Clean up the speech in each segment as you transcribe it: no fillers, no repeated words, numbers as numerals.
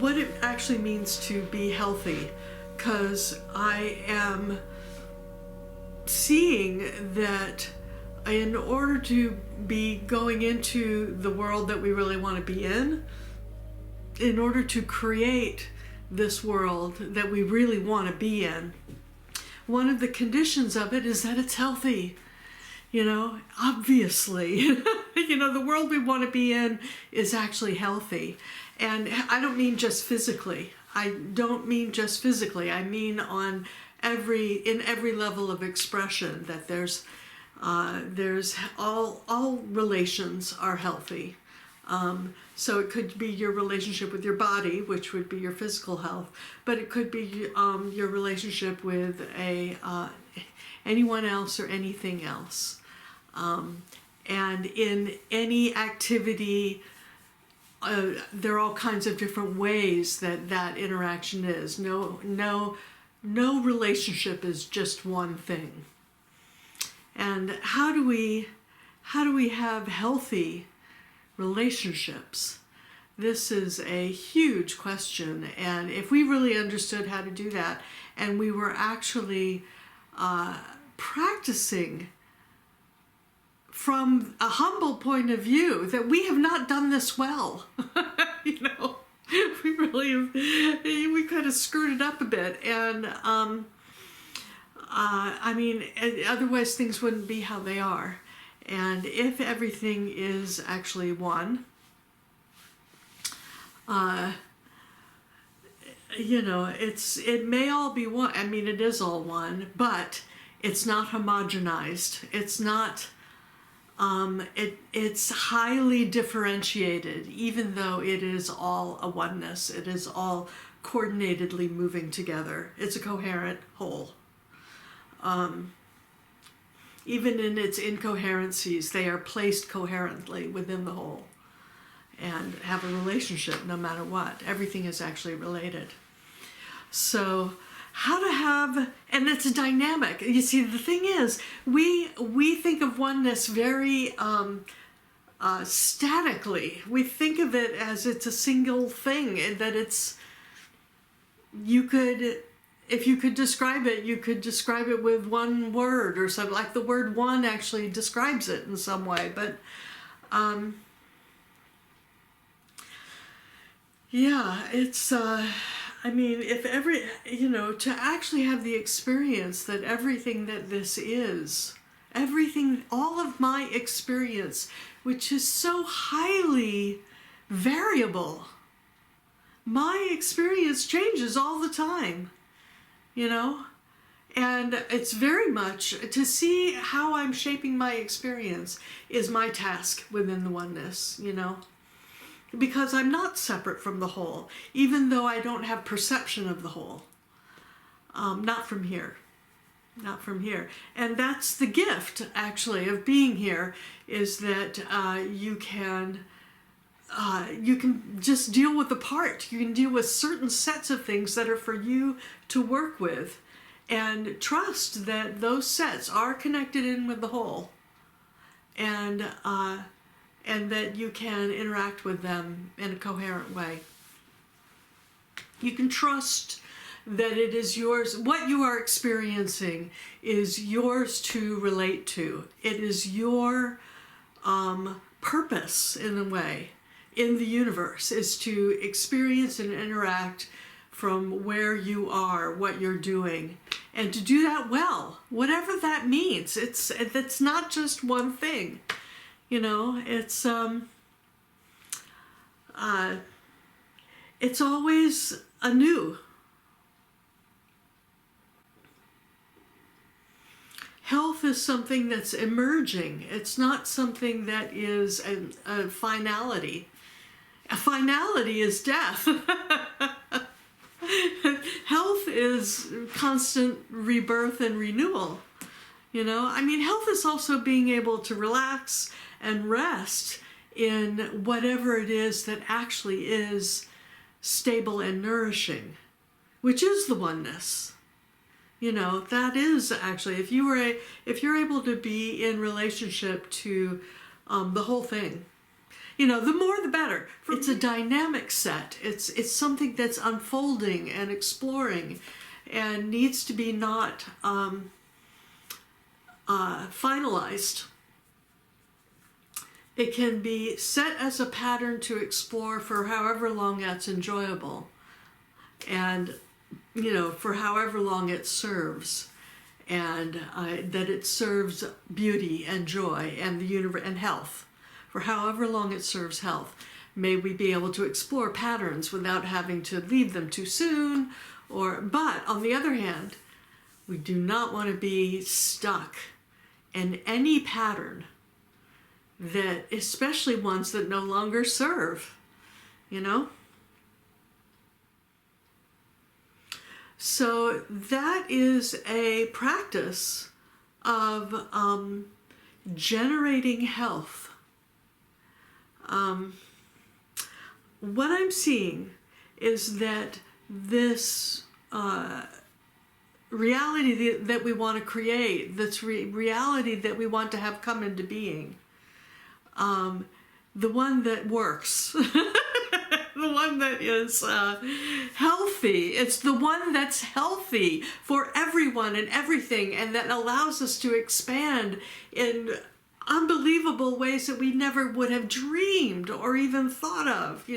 what it actually means to be healthy, because I am seeing that in order to be going into the world that we really want to be in order to create this world that we really want to be in, one of the conditions of it is that it's healthy. You know, obviously, you know, the world we want to be in is actually healthy. And I don't mean just physically. I mean in every level of expression, that there's all relations are healthy. So it could be your relationship with your body, which would be your physical health, but it could be your relationship with anyone else or anything else. And in any activity, there are all kinds of different ways that interaction is. No relationship is just one thing. And how do we have healthy relationships? This is a huge question, and if we really understood how to do that, and we were actually practicing from a humble point of view, that we have not done this well. You know, we kind of screwed it up a bit, and I mean, otherwise things wouldn't be how they are. And if everything is actually one, you know, it may all be one. I mean, it is all one, but it's not homogenized. It's not. It's highly differentiated, even though it is all a oneness. It is all coordinatedly moving together. It's a coherent whole. Even in its incoherencies, they are placed coherently within the whole and have a relationship no matter what. Everything is actually related. So how to have, and it's dynamic. You see, the thing is, we think of oneness very statically. We think of it as it's a single thing, and that it's, if you could describe it, you could describe it with one word or something, like the word one actually describes it in some way. But yeah, it's I mean, if to actually have the experience that everything that this is, everything, all of my experience, which is so highly variable, my experience changes all the time, you know? And it's very much, to see how I'm shaping my experience is my task within the oneness, you know? Because I'm not separate from the whole, even though I don't have perception of the whole. Not from here. Not from here. And that's the gift, actually, of being here, is that you can just deal with the part. You can deal with certain sets of things that are for you to work with, and trust that those sets are connected in with the whole, and that you can interact with them in a coherent way. You can trust that it is yours. What you are experiencing is yours to relate to. It is your purpose, in a way, in the universe, is to experience and interact from where you are, what you're doing, and to do that well, whatever that means. It's not just one thing. You know, it's always anew. Health is something that's emerging. It's not something that is a finality. A finality is death. Health is constant rebirth and renewal. You know, I mean, health is also being able to relax and rest in whatever it is that actually is stable and nourishing, which is the oneness. You know, that is actually, if you're able to be in relationship to the whole thing, The more the better. It's a dynamic set. It's something that's unfolding and exploring and needs to be not finalized. It can be set as a pattern to explore for however long that's enjoyable, and for however long it serves, and that it serves beauty and joy and the universe and health. For however long it serves health, may we be able to explore patterns without having to leave them too soon. But on the other hand, we do not want to be stuck in any pattern that, especially ones that no longer serve, So that is a practice of generating health. What I'm seeing is that this reality that we want to create, this reality that we want to have come into being, the one that works, the one that is healthy. It's the one that's healthy for everyone and everything, and that allows us to expand in unbelievable ways that we never would have dreamed or even thought of.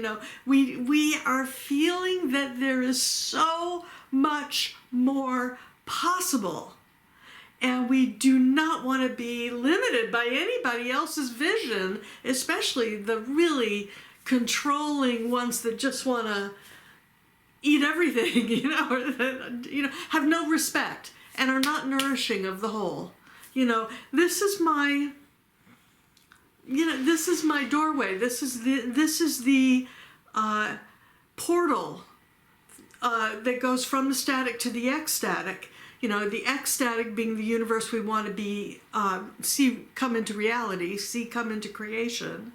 We are feeling that there is so much more possible, and we do not want to be limited by anybody else's vision, especially the really controlling ones that just want to eat everything, or that, have no respect and are not nourishing of the whole. This is my doorway. This is the portal that goes from the static to the ecstatic. The ecstatic being the universe we want to see come into reality, see come into creation.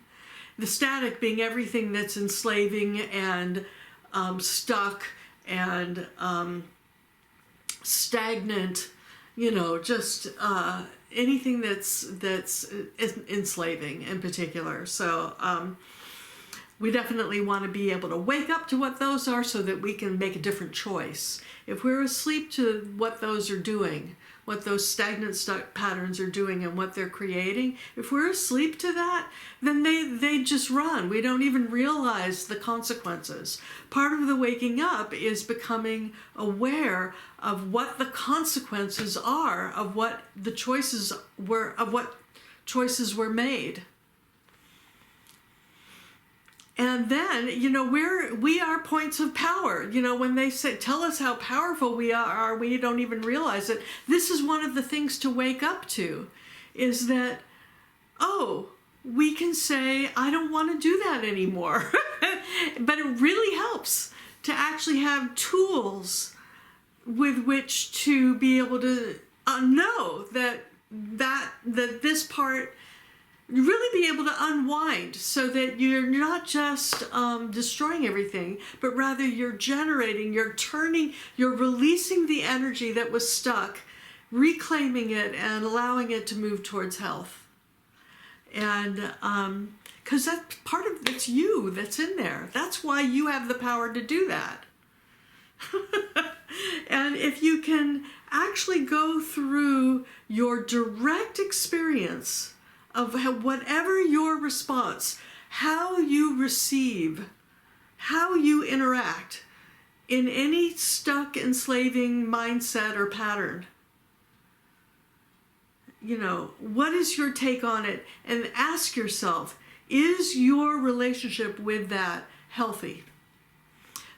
The static being everything that's enslaving and stuck and stagnant, just anything that's enslaving in particular. So we definitely want to be able to wake up to what those are so that we can make a different choice. If we're asleep to what those are doing, what those stagnant stuck patterns are doing and what they're creating, if we're asleep to that, then they just run. We don't even realize the consequences. Part of the waking up is becoming aware of what the consequences are of what the choices were, of what choices were made. And then, we are points of power. When they tell us how powerful we are, we don't even realize it. This is one of the things to wake up to, is that, we can say, I don't want to do that anymore. But it really helps to actually have tools with which to be able to know that this part, really be able to unwind, so that you're not just destroying everything, but rather you're generating, you're releasing the energy that was stuck, reclaiming it and allowing it to move towards health. And because that's part of it's you that's in there. That's why you have the power to do that. And if you can actually go through your direct experience of whatever your response, how you receive, how you interact in any stuck, enslaving mindset or pattern. What is your take on it? And ask yourself, is your relationship with that healthy?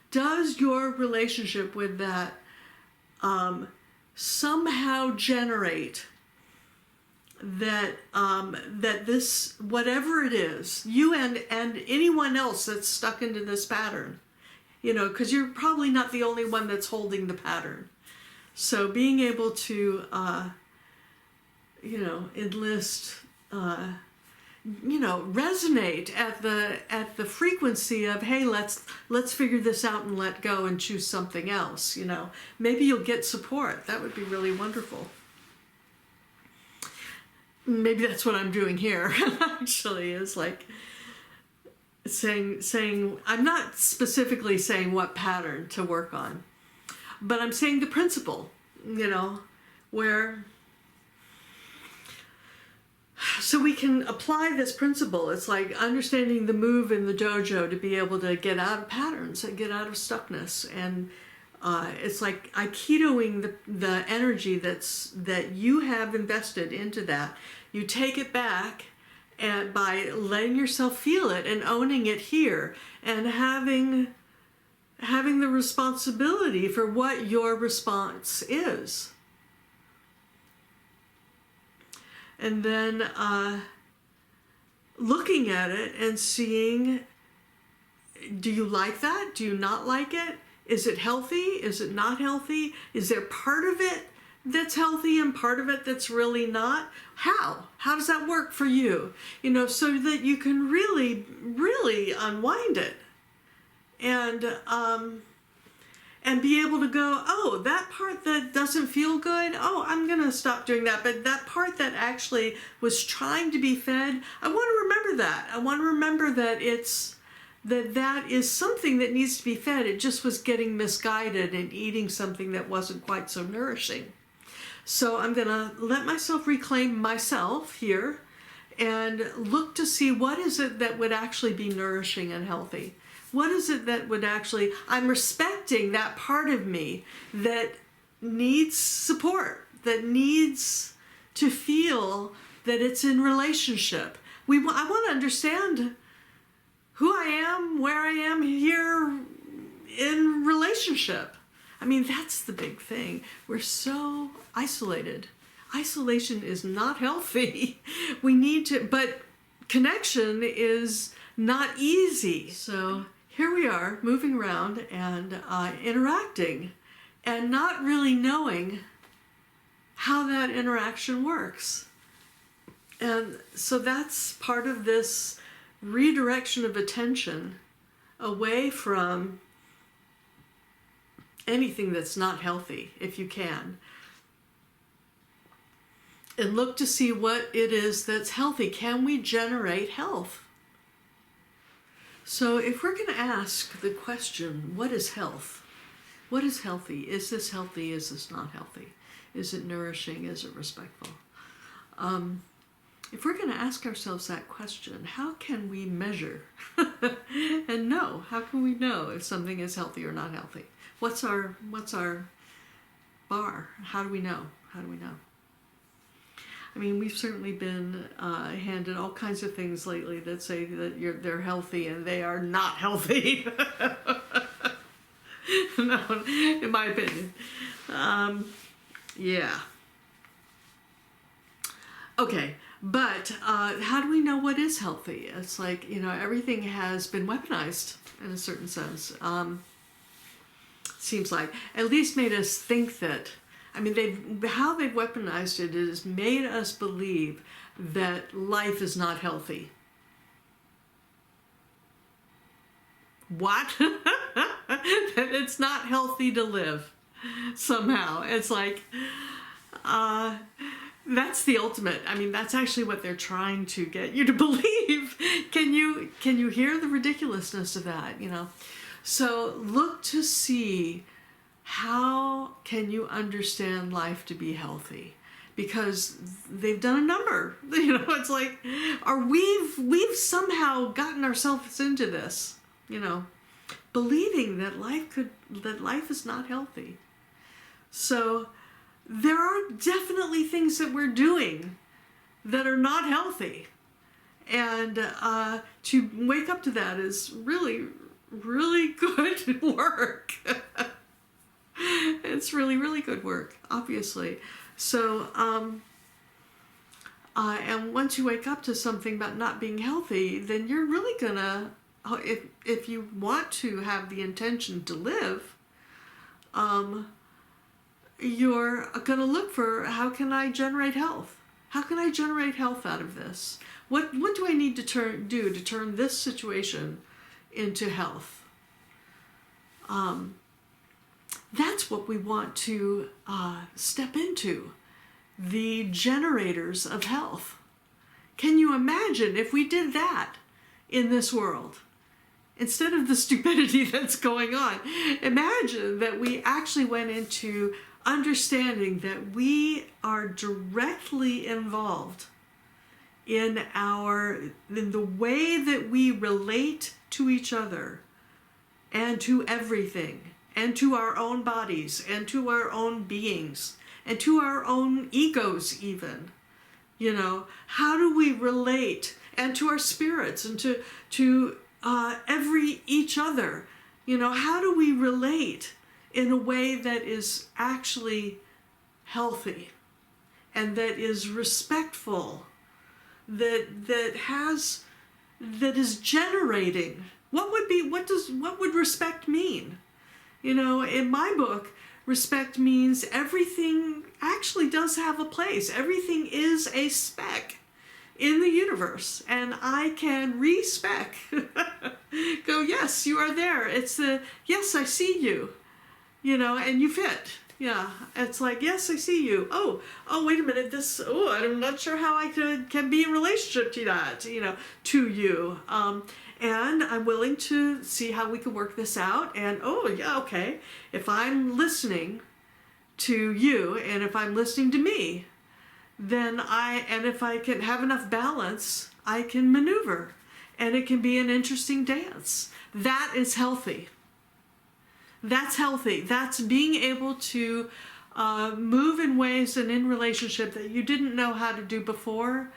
Does your relationship with that somehow generate that this, whatever it is, you and anyone else that's stuck into this pattern, because you're probably not the only one that's holding the pattern. So being able to, enlist, resonate at the frequency of, hey, let's figure this out and let go and choose something else. Maybe you'll get support. That would be really wonderful. Maybe that's what I'm doing here, actually, is like, saying I'm not specifically saying what pattern to work on, but I'm saying the principle, where so we can apply this principle. It's like understanding the move in the dojo to be able to get out of patterns and get out of stuckness. And it's like Aikidоing the energy that you have invested into that. You take it back, and by letting yourself feel it and owning it here, and having the responsibility for what your response is. And then looking at it and seeing, do you like that? Do you not like it? Is it healthy? Is it not healthy? Is there part of it that's healthy and part of it that's really not? How? How does that work for you? So that you can really, really unwind it. And be able to go, oh, that part that doesn't feel good, oh, I'm going to stop doing that. But that part that actually was trying to be fed, I want to remember that. I want to remember that that is something that needs to be fed. It just was getting misguided and eating something that wasn't quite so nourishing. So I'm going to let myself reclaim myself here and look to see what is it that would actually be nourishing and healthy. What is it that would actually, I'm respecting that part of me that needs support, that needs to feel that it's in relationship. I want to understand who I am, where I am here in relationship. I mean, that's the big thing. We're so isolated. Isolation is not healthy. We need to, but connection is not easy. So here we are moving around and interacting and not really knowing how that interaction works. And so that's part of this redirection of attention away from anything that's not healthy, if you can. And look to see what it is that's healthy. Can we generate health? So if we're going to ask the question, what is health? What is healthy? Is this healthy? Is this not healthy? Is it nourishing? Is it respectful? If we're going to ask ourselves that question, how can we measure and know? How can we know if something is healthy or not healthy? What's our bar? How do we know? How do we know? I mean, we've certainly been handed all kinds of things lately that say that they're healthy and they are not healthy. No, in my opinion. Yeah. Okay, but how do we know what is healthy? It's like, everything has been weaponized in a certain sense. Seems like, at least made us think that, how they've weaponized it is made us believe that life is not healthy. What? That it's not healthy to live somehow. It's like, that's the ultimate. That's actually what they're trying to get you to believe. Can you hear the ridiculousness of that, So look to see how can you understand life to be healthy? Because they've done a number. It's like, we've somehow gotten ourselves into this, believing that life is not healthy. So there are definitely things that we're doing that are not healthy. And to wake up to that is really, really good work. It's really, really good work, obviously. So, and once you wake up to something about not being healthy, then you're really gonna, if you want to have the intention to live, you're gonna look for, how can I generate health? How can I generate health out of this? What do I need to do to turn this situation into health? That's what we want to step into, the generators of health. Can you imagine if we did that in this world? instead of the stupidity that's going on. Imagine that we actually went into understanding that we are directly involved in the way that we relate to each other and to everything, and to our own bodies, and to our own beings, and to our own egos even. You know, how do we relate, and to our spirits, and to each other? You know, how do we relate in a way that is actually healthy and that is respectful, that is generating? What would respect mean? You know, in my book, respect means everything actually does have a place. Everything is a speck in the universe, and I can respec go, yes, you are there. It's the, yes, I see you, you know, and you fit. Yeah, it's like, yes, I see you. Oh, wait a minute, I'm not sure how I can be in relationship to that, you know, to you. And I'm willing to see how we can work this out. And, oh, yeah, okay, if I'm listening to you, and if I'm listening to me, then if I can have enough balance, I can maneuver, and it can be an interesting dance. That is healthy. That's healthy. That's being able to move in ways and in relationship that you didn't know how to do before,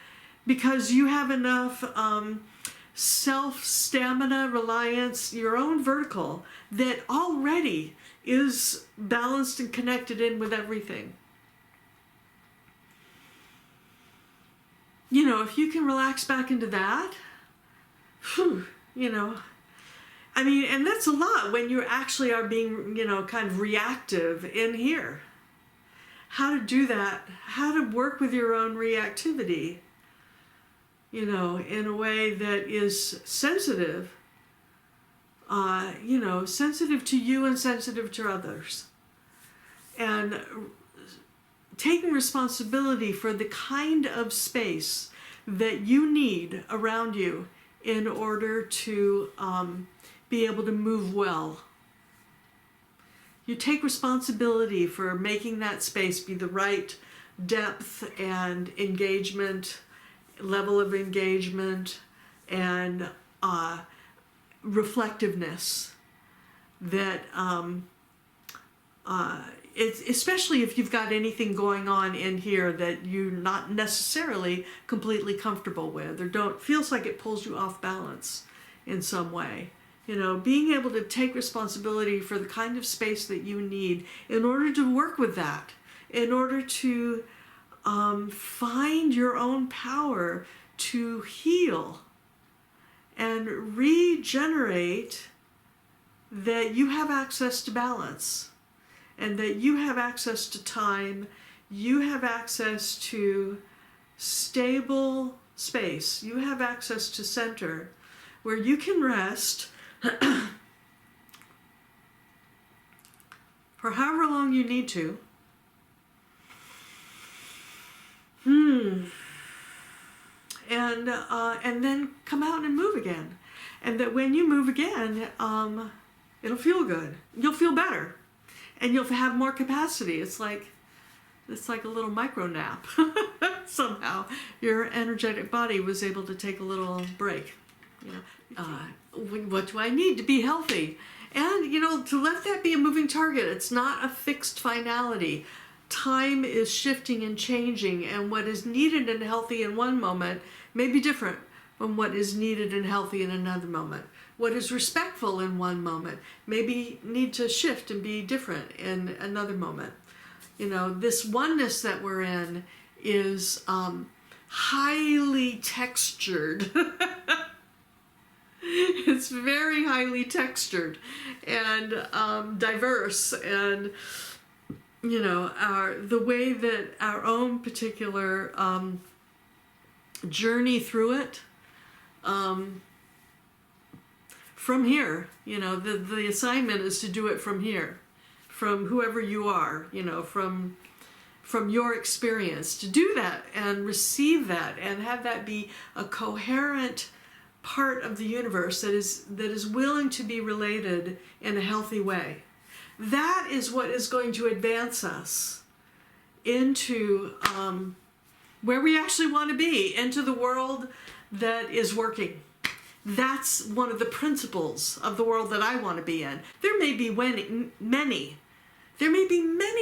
because you have enough self-stamina, reliance, your own vertical, that already is balanced and connected in with everything. You know, if you can relax back into that, whew, you know, I mean, and that's a lot when you actually are being, you know, kind of reactive in here. How to do that, how to work with your own reactivity, you know, in a way that is sensitive, you know, sensitive to you and sensitive to others. And taking responsibility for the kind of space that you need around you in order to be able to move well. You take responsibility for making that space be the right depth and engagement, level of engagement, and reflectiveness that it's, especially if you've got anything going on in here that you're not necessarily completely comfortable with, or feels like it pulls you off balance in some way. You know, being able to take responsibility for the kind of space that you need in order to work with that, in order to find your own power to heal and regenerate, that you have access to balance, and that you have access to time, you have access to stable space, you have access to center, where you can rest for however long you need to. And then come out and move again. And that when you move again, it'll feel good. You'll feel better. And you'll have more capacity. It's like a little micro nap. Somehow your energetic body was able to take a little break. You know, what do I need to be healthy? And, you know, to let that be a moving target. It's not a fixed finality. Time is shifting and changing, and what is needed and healthy in one moment may be different from what is needed and healthy in another moment. What is respectful in one moment maybe need to shift and be different in another moment. You know, this oneness that we're in is highly textured. It's very highly textured and diverse, and you know, the way that our own particular journey through it, from here, you know, the assignment is to do it from here, from whoever you are, you know, from your experience, to do that and receive that and have that be a coherent part of the universe that is willing to be related in a healthy way. That is what is going to advance us into where we actually want to be, into the world that is working. That's one of the principles of the world that I want to be in. There may be many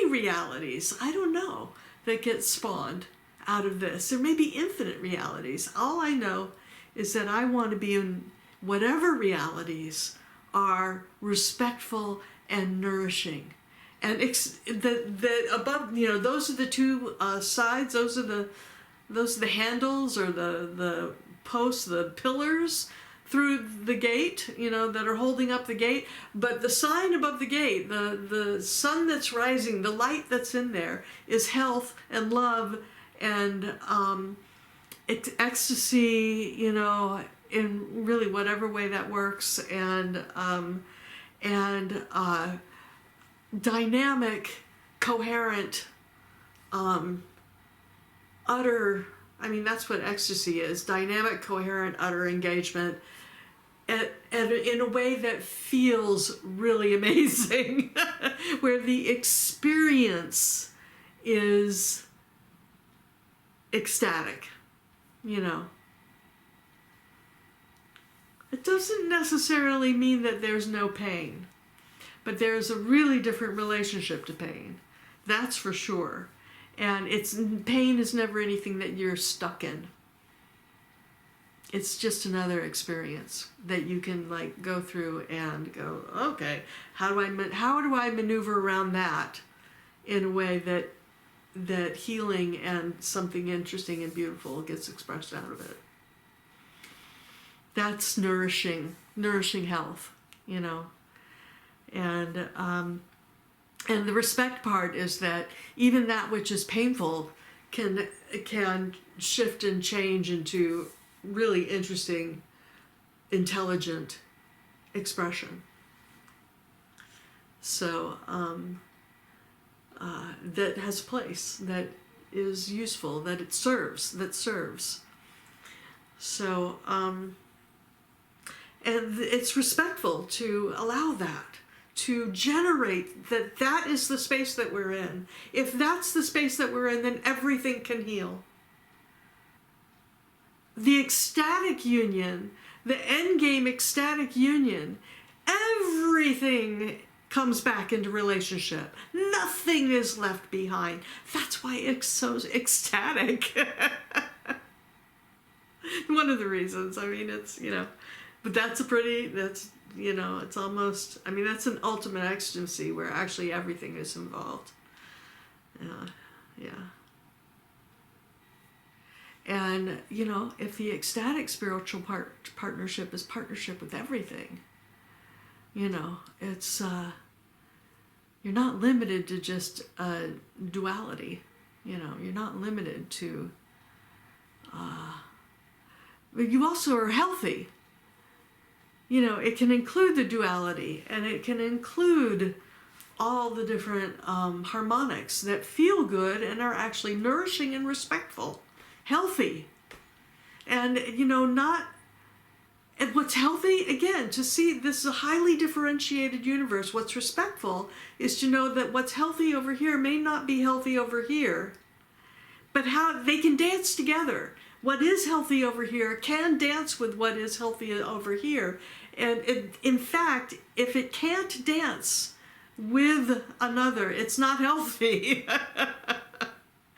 realities, I don't know, that get spawned out of this. There may be infinite realities. All I know is that I want to be in whatever realities are respectful and nourishing. And the above, those are the two sides. Those are the handles, or the posts, the pillars through the gate, that are holding up the gate. But the sign above the gate, the sun that's rising, the light that's in there, is health and love and ecstasy, in really whatever way that works, and dynamic, coherent, utter, that's what ecstasy is, dynamic, coherent, utter engagement, and in a way that feels really amazing, where the experience is ecstatic, It doesn't necessarily mean that there's no pain, but there's a really different relationship to pain. That's for sure. And pain is never anything that you're stuck in. It's just another experience that you can go through and go, okay, how do I maneuver around that in a way that healing and something interesting and beautiful gets expressed out of it. That's nourishing health, And the respect part is that even that which is painful can shift and change into really interesting, intelligent expression. So that has a place, that is useful, that serves. So, and it's respectful to allow that, to generate that is the space that we're in. If that's the space that we're in, then everything can heal. The ecstatic union, the endgame ecstatic union, everything comes back into relationship. Nothing is left behind. That's why it's so ecstatic. One of the reasons. It's, but it's almost, that's an ultimate ecstasy where actually everything is involved. Yeah. And, if the ecstatic spiritual partnership is partnership with everything, it's, you're not limited to just duality. You're not limited to, but you also are healthy. It can include the duality, and it can include all the different harmonics that feel good and are actually nourishing and respectful, healthy. And, and what's healthy, again, to see this is a highly differentiated universe. What's respectful is to know that what's healthy over here may not be healthy over here, but how they can dance together. What is healthy over here can dance with what is healthy over here. And in fact, if it can't dance with another, it's not healthy.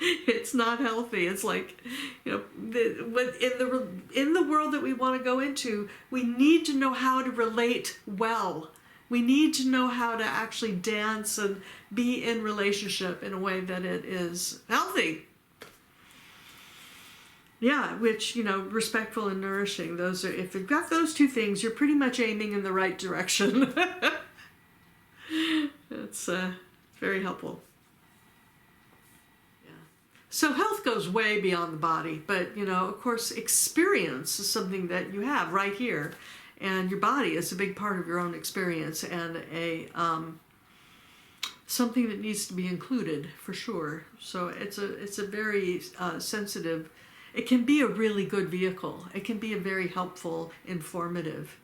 It's not healthy. It's like, in the world that we want to go into, we need to know how to relate well. We need to know how to actually dance and be in relationship in a way that it is healthy. Yeah, which, respectful and nourishing. Those are, if you've got those two things, you're pretty much aiming in the right direction. It's very helpful. Yeah. So health goes way beyond the body, but, of course, experience is something that you have right here. And your body is a big part of your own experience, and something that needs to be included for sure. So it's a very sensitive it can be a really good vehicle. It can be a very helpful, informative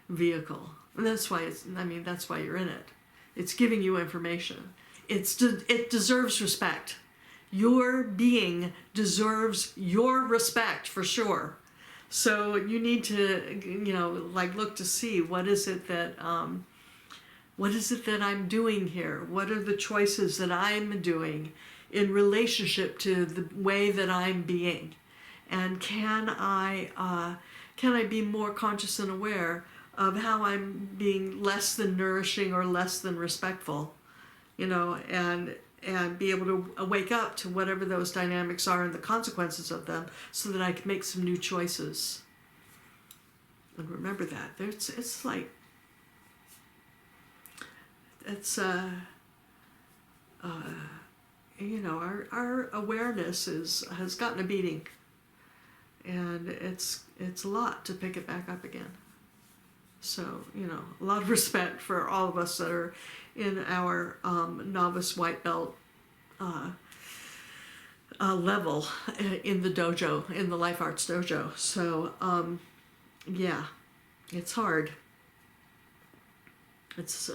vehicle. And that's why that's why you're in it. It's giving you information. It deserves respect. Your being deserves your respect for sure. So you need to, look to see what is it that I'm doing here? What are the choices that I'm doing in relationship to the way that I'm being? And can I be more conscious and aware of how I'm being less than nourishing or less than respectful, and be able to wake up to whatever those dynamics are and the consequences of them, so that I can make some new choices. And remember that our awareness has gotten a beating, and it's a lot to pick it back up again. So, a lot of respect for all of us that are in our novice white belt level in the dojo, in the Life Arts Dojo. So, yeah, it's hard. It's,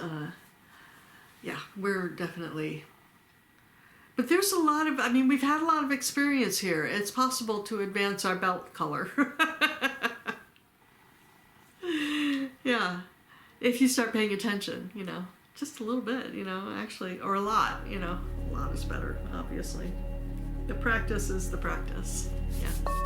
we're definitely... But there's a lot of, we've had a lot of experience here. It's possible to advance our belt color. Yeah, if you start paying attention, just a little bit, actually, or a lot, a lot is better, obviously. The practice is the practice, yeah.